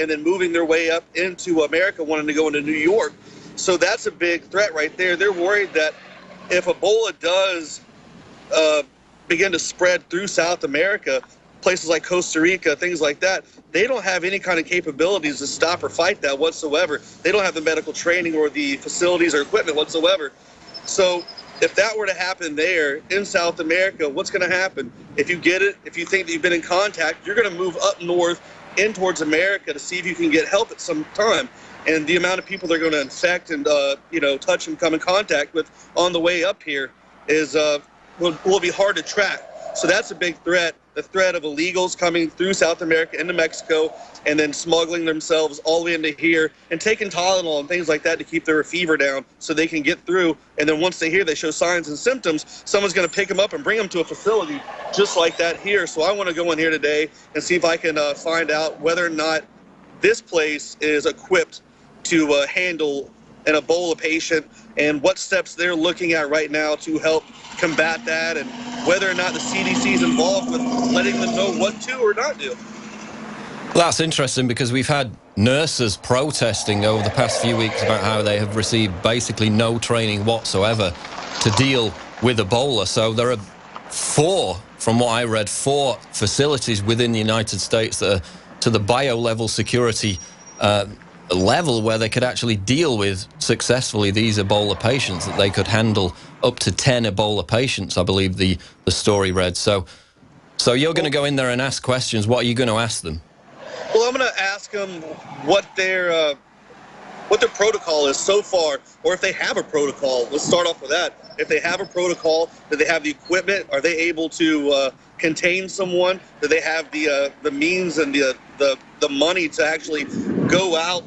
and then moving their way up into America, wanting to go into New York. So that's a big threat right there. They're worried that if Ebola does begin to spread through South America, places like Costa Rica, things like that, they don't have any kind of capabilities to stop or fight that whatsoever. They don't have the medical training or the facilities or equipment whatsoever. So if that were to happen there in South America, what's going to happen? If you get it, if you think that you've been in contact, you're going to move up north in towards America to see if you can get help at some time. And the amount of people they're going to infect and touch and come in contact with on the way up here is will be hard to track. So that's a big threat. The threat of illegals coming through South America into Mexico and then smuggling themselves all the way into here and taking Tylenol and things like that to keep their fever down so they can get through. And then once they show signs and symptoms, someone's going to pick them up and bring them to a facility just like that here. So I want to go in here today and see if I can find out whether or not this place is equipped to handle an Ebola patient and what steps they're looking at right now to help combat that, and whether or not the CDC is involved with letting them know what to or not do. That's interesting, because we've had nurses protesting over the past few weeks about how they have received basically no training whatsoever to deal with Ebola. So there are from what I read, 4 facilities within the United States that are to the bio-level security level where they could actually deal with successfully these Ebola patients, that they could handle up to 10 Ebola patients, I believe the story read. So you're going to go in there and ask questions. What are you going to ask them? Well, I'm going to ask them what their protocol is so far, or if they have a protocol. Let's start off with that. If they have a protocol, do they have the equipment? Are they able to contain someone? Do they have the means and the money to actually go out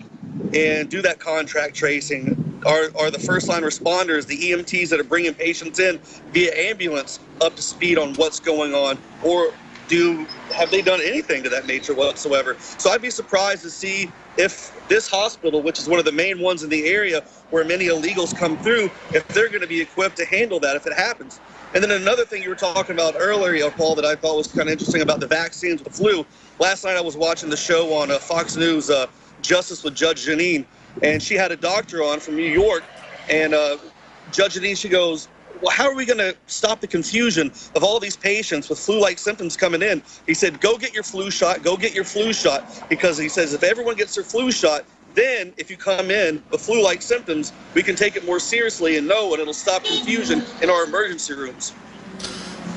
and do that contract tracing? Are the first-line responders, the EMTs that are bringing patients in via ambulance, up to speed on what's going on? Or have they done anything to that nature whatsoever? So I'd be surprised to see if this hospital, which is one of the main ones in the area where many illegals come through, if they're going to be equipped to handle that if it happens. And then another thing you were talking about earlier, Paul, that I thought was kind of interesting about the vaccines with the flu. Last night I was watching the show on Fox News, Justice with Judge Jeanine, and she had a doctor on from New York, and Judge Jeanine, she goes, well, how are we going to stop the confusion of all these patients with flu-like symptoms coming in? He said, go get your flu shot, because he says if everyone gets their flu shot, then if you come in with flu-like symptoms, we can take it more seriously and it'll stop confusion in our emergency rooms.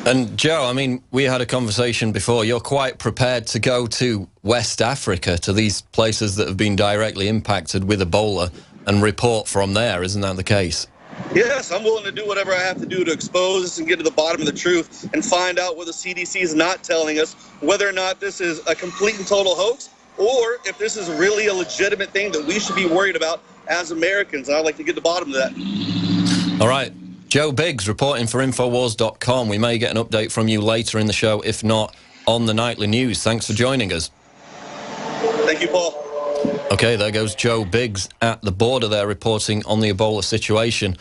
And Joe, I mean, we had a conversation before. You're quite prepared to go to West Africa, to these places that have been directly impacted with Ebola, and report from there. Isn't that the case? Yes, I'm willing to do whatever I have to do to expose this and get to the bottom of the truth and find out what the CDC is not telling us, whether or not this is a complete and total hoax, or if this is really a legitimate thing that we should be worried about as Americans. And I'd like to get to the bottom of that. All right. Joe Biggs reporting for Infowars.com. We may get an update from you later in the show, if not on the nightly news. Thanks for joining us. Thank you, Paul. Okay, there goes Joe Biggs at the border there, reporting on the Ebola situation.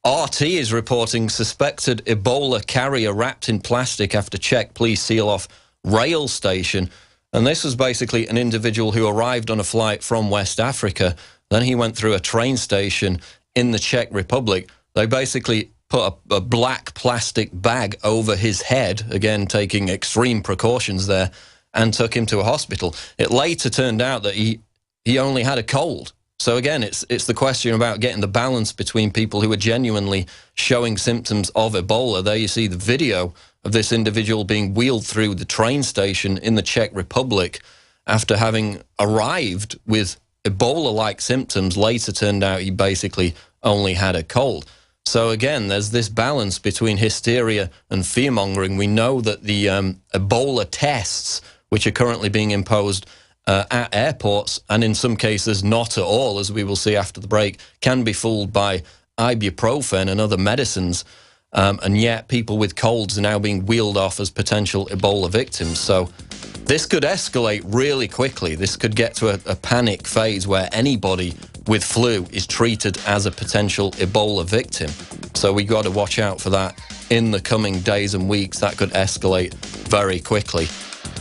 RT is reporting suspected Ebola carrier wrapped in plastic after check, please seal off rail station. And this was basically an individual who arrived on a flight from West Africa. Then he went through a train station in the Czech Republic. They basically put a black plastic bag over his head, again taking extreme precautions there, and took him to a hospital. It later turned out that he only had a cold. So again, it's the question about getting the balance between people who are genuinely showing symptoms of Ebola. There you see the video of this individual being wheeled through the train station in the Czech Republic after having arrived with Ebola-like symptoms. Later turned out he basically only had a cold. So again, there's this balance between hysteria and fear-mongering. We know that the Ebola tests, which are currently being imposed at airports, and in some cases not at all, as we will see after the break, can be fooled by ibuprofen and other medicines, and yet people with colds are now being wheeled off as potential Ebola victims. So this could escalate really quickly. This could get to a panic phase where anybody with flu is treated as a potential Ebola victim. So we got to watch out for that in the coming days and weeks. That could escalate very quickly.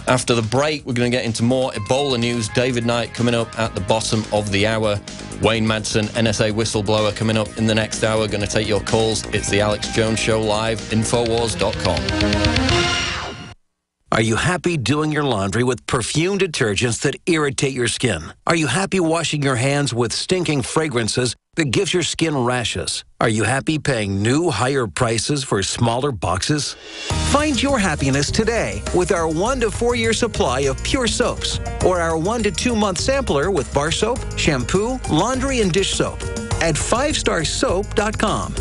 After the break, we're going to get into more Ebola news. David Knight coming up at the bottom of the hour. Wayne Madsen, NSA whistleblower, coming up in the next hour. Going to take your calls. It's the Alex Jones Show live, Infowars.com. Are you happy doing your laundry with perfume detergents that irritate your skin? Are you happy washing your hands with stinking fragrances that gives your skin rashes? Are you happy paying new, higher prices for smaller boxes? Find your happiness today with our 1 to 4 year supply of pure soaps or our 1 to 2 month sampler with bar soap, shampoo, laundry, and dish soap at 5starsoap.com.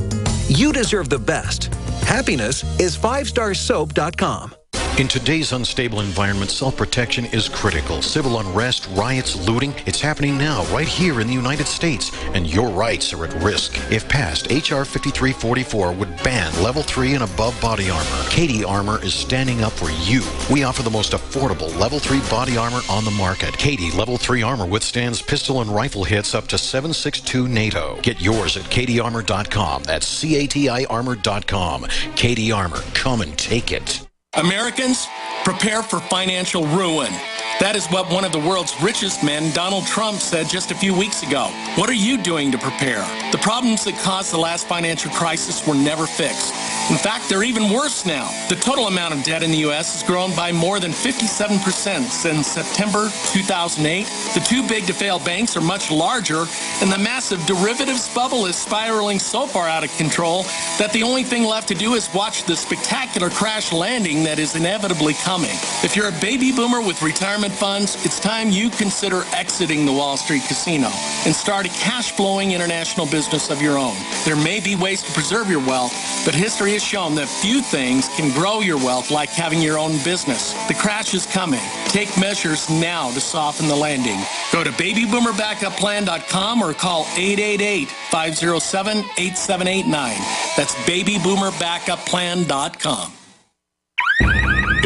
You deserve the best. Happiness is 5starsoap.com. In today's unstable environment, self-protection is critical. Civil unrest, riots, looting, it's happening now right here in the United States, and your rights are at risk. If passed, H.R. 5344 would ban Level 3 and above body armor. Katie Armor is standing up for you. We offer the most affordable Level 3 body armor on the market. Katie Level 3 armor withstands pistol and rifle hits up to 7.62 NATO. Get yours at katiearmor.com. That's CATI armor.com. Katie Armor, come and take it. Americans, prepare for financial ruin. That is what one of the world's richest men, Donald Trump, said just a few weeks ago. What are you doing to prepare? The problems that caused the last financial crisis were never fixed. In fact, they're even worse now. The total amount of debt in the U.S. has grown by more than 57% since September 2008. The too big to fail banks are much larger, and the massive derivatives bubble is spiraling so far out of control that the only thing left to do is watch the spectacular crash landing that is inevitably coming. If you're a baby boomer with retirement funds, it's time you consider exiting the Wall Street casino and start a cash-flowing international business of your own. There may be ways to preserve your wealth, but history has shown that few things can grow your wealth like having your own business. The crash is coming. Take measures now to soften the landing. Go to babyboomerbackupPlan.com or call 888-507-8789. That's babyboomerbackupPlan.com.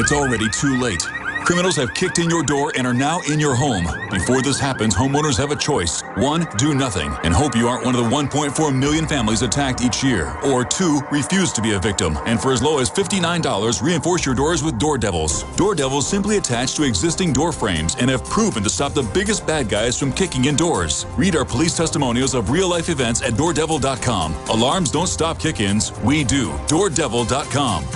It's already too late. Criminals have kicked in your door and are now in your home. Before this happens, homeowners have a choice. 1, do nothing and hope you aren't one of the 1.4 million families attacked each year. Or 2, refuse to be a victim. And for as low as $59, reinforce your doors with Door Devils. Door Devils simply attach to existing door frames and have proven to stop the biggest bad guys from kicking in doors. Read our police testimonials of real-life events at doordevil.com. Alarms don't stop kick-ins. We do. doordevil.com.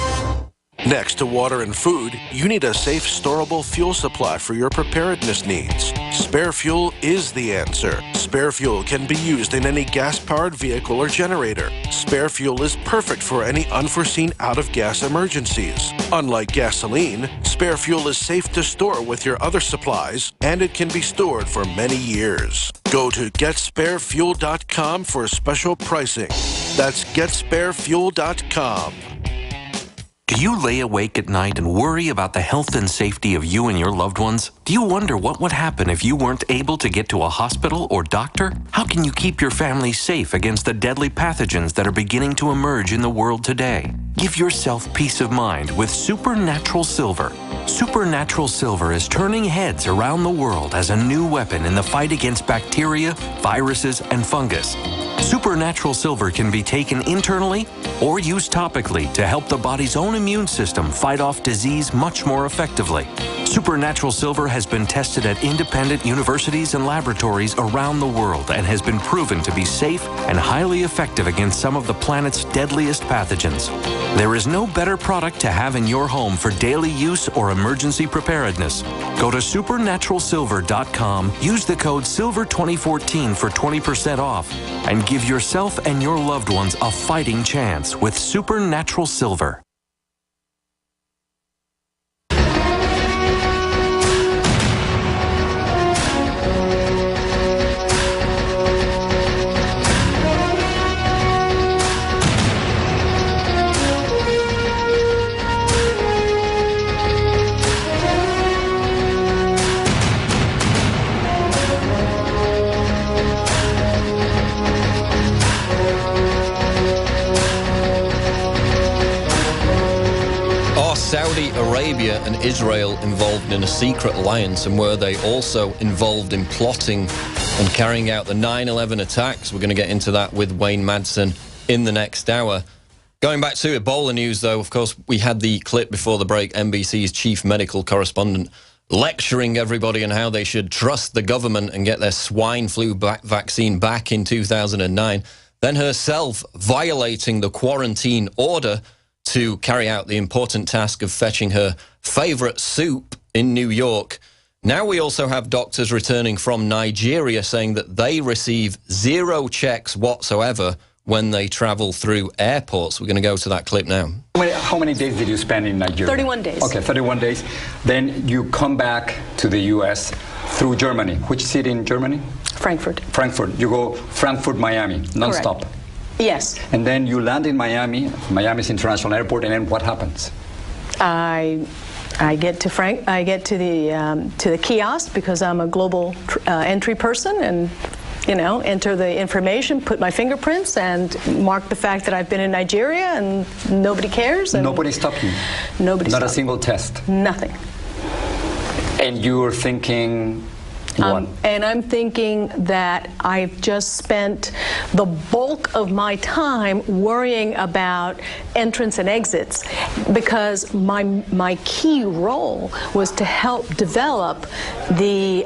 Next to water and food, you need a safe, storable fuel supply for your preparedness needs. Spare Fuel is the answer. Spare Fuel can be used in any gas-powered vehicle or generator. Spare Fuel is perfect for any unforeseen out-of-gas emergencies. Unlike gasoline, Spare Fuel is safe to store with your other supplies, and it can be stored for many years. Go to GetSpareFuel.com for special pricing. That's GetSpareFuel.com. Do you lay awake at night and worry about the health and safety of you and your loved ones? Do you wonder what would happen if you weren't able to get to a hospital or doctor? How can you keep your family safe against the deadly pathogens that are beginning to emerge in the world today? Give yourself peace of mind with Supernatural Silver. Supernatural Silver is turning heads around the world as a new weapon in the fight against bacteria, viruses, and fungus. Supernatural Silver can be taken internally or used topically to help the body's own immune system fight off disease much more effectively. Supernatural Silver has been tested at independent universities and laboratories around the world and has been proven to be safe and highly effective against some of the planet's deadliest pathogens. There is no better product to have in your home for daily use or emergency preparedness. Go to supernaturalsilver.com, use the code SILVER2014 for 20% off, and give yourself and your loved ones a fighting chance with Supernatural Silver. Saudi Arabia and Israel involved in a secret alliance, and were they also involved in plotting and carrying out the 9/11 attacks? We're going to get into that with Wayne Madsen in the next hour. Going back to Ebola news, though, of course, we had the clip before the break, NBC's chief medical correspondent lecturing everybody on how they should trust the government and get their swine flu vaccine back in 2009. Then herself violating the quarantine order to carry out the important task of fetching her favorite soup in New York. Now we also have doctors returning from Nigeria saying that they receive 0 checks whatsoever when they travel through airports. We're going to go to that clip now. How many days did you spend in Nigeria? 31 days. Okay, 31 days. Then you come back to the U.S. through Germany. Which city in Germany? Frankfurt. Frankfurt. You go Frankfurt, Miami, non-stop. Correct. Yes. And then you land in Miami, Miami's international airport, and then what happens? I get to the kiosk because I'm a global entry person, and enter the information, put my fingerprints, and mark the fact that I've been in Nigeria, and nobody cares. And nobody stopped you? Nobody stopped. Not a single test? Nothing. And you're thinking what? And I'm thinking that I've just spent the bulk of my time worrying about entrance and exits, because my key role was to help develop the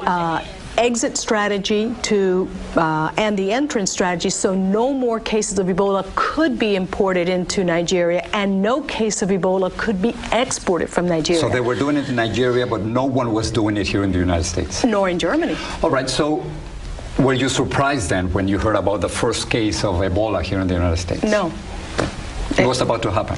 exit strategy and the entrance strategy, so no more cases of Ebola could be imported into Nigeria, and no case of Ebola could be exported from Nigeria. So they were doing it in Nigeria, but no one was doing it here in the United States? Nor in Germany. All right, so were you surprised then when you heard about the first case of Ebola here in the United States? No. It was about to happen.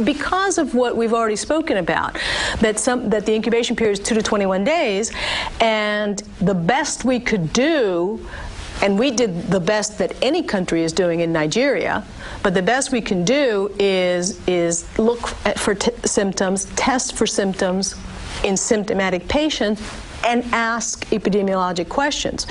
Because of what we've already spoken about, that the incubation period is 2 to 21 days, and the best we could do, and we did the best that any country is doing in Nigeria, but the best we can do is look for symptoms, test for symptoms in symptomatic patients, and ask epidemiologic questions.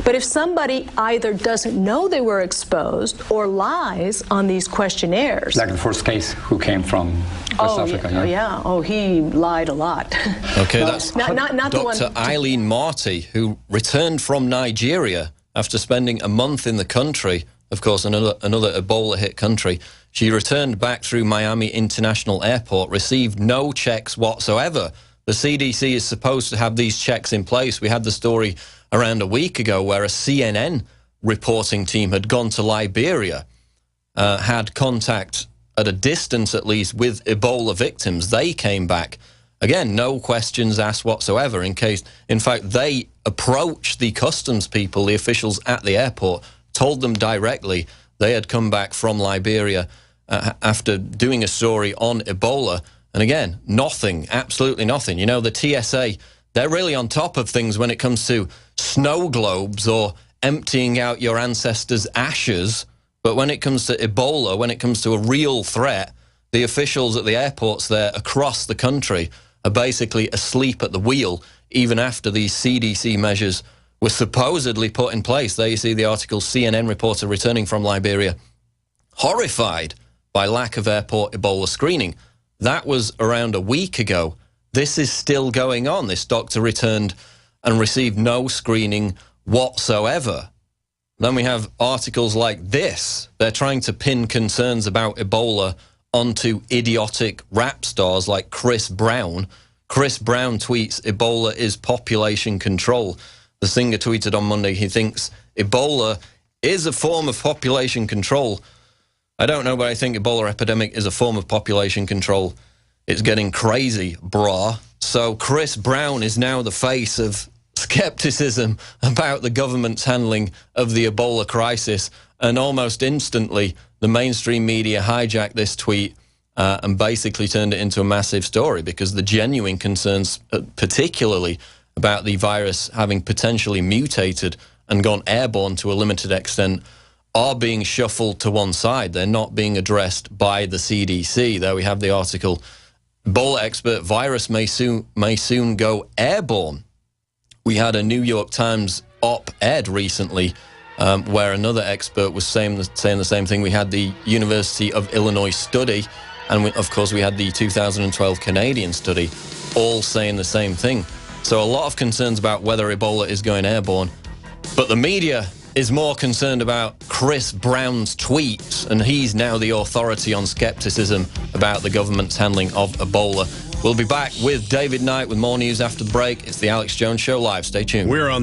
But if somebody either doesn't know they were exposed or lies on these questionnaires... Like the first case who came from West Africa. Yeah. Oh, he lied a lot. Okay, that's not the one... Dr. Eileen Marty, who returned from Nigeria after spending a month in the country, of course, another Ebola-hit country. She returned back through Miami International Airport, received no checks whatsoever. The CDC is supposed to have these checks in place. We had the story around a week ago where a CNN reporting team had gone to Liberia, had contact at a distance at least with Ebola victims. They came back. Again, no questions asked whatsoever. In fact, they approached the customs people, the officials at the airport, told them directly they had come back from Liberia after doing a story on Ebola. And again, nothing, absolutely nothing. You know, the TSA, they're really on top of things when it comes to snow globes or emptying out your ancestors' ashes. But when it comes to Ebola, when it comes to a real threat, the officials at the airports there across the country are basically asleep at the wheel, even after these CDC measures were supposedly put in place. There you see the article, CNN reporter returning from Liberia, horrified by lack of airport Ebola screening. That was around a week ago. This is still going on. This doctor returned and received no screening whatsoever. Then we have articles like this. They're trying to pin concerns about Ebola onto idiotic rap stars like Chris Brown. Chris Brown tweets, Ebola is population control. The singer tweeted on Monday he thinks Ebola is a form of population control. I don't know, but I think Ebola epidemic is a form of population control. It's getting crazy, brah. So Chris Brown is now the face of skepticism about the government's handling of the Ebola crisis. And almost instantly, the mainstream media hijacked this tweet and basically turned it into a massive story, because the genuine concerns, particularly about the virus having potentially mutated and gone airborne to a limited extent, are being shuffled to one side. They're not being addressed by the CDC. There we have the article. Ebola expert, virus may soon go airborne. We had a New York Times op-ed recently where another expert was saying the same thing. We had the University of Illinois study, and of course we had the 2012 Canadian study, all saying the same thing. So a lot of concerns about whether Ebola is going airborne. But the media, is more concerned about Chris Brown's tweets, and he's now the authority on skepticism about the government's handling of Ebola. We'll be back with David Knight with more news after the break. It's the Alex Jones Show Live. Stay tuned. We're on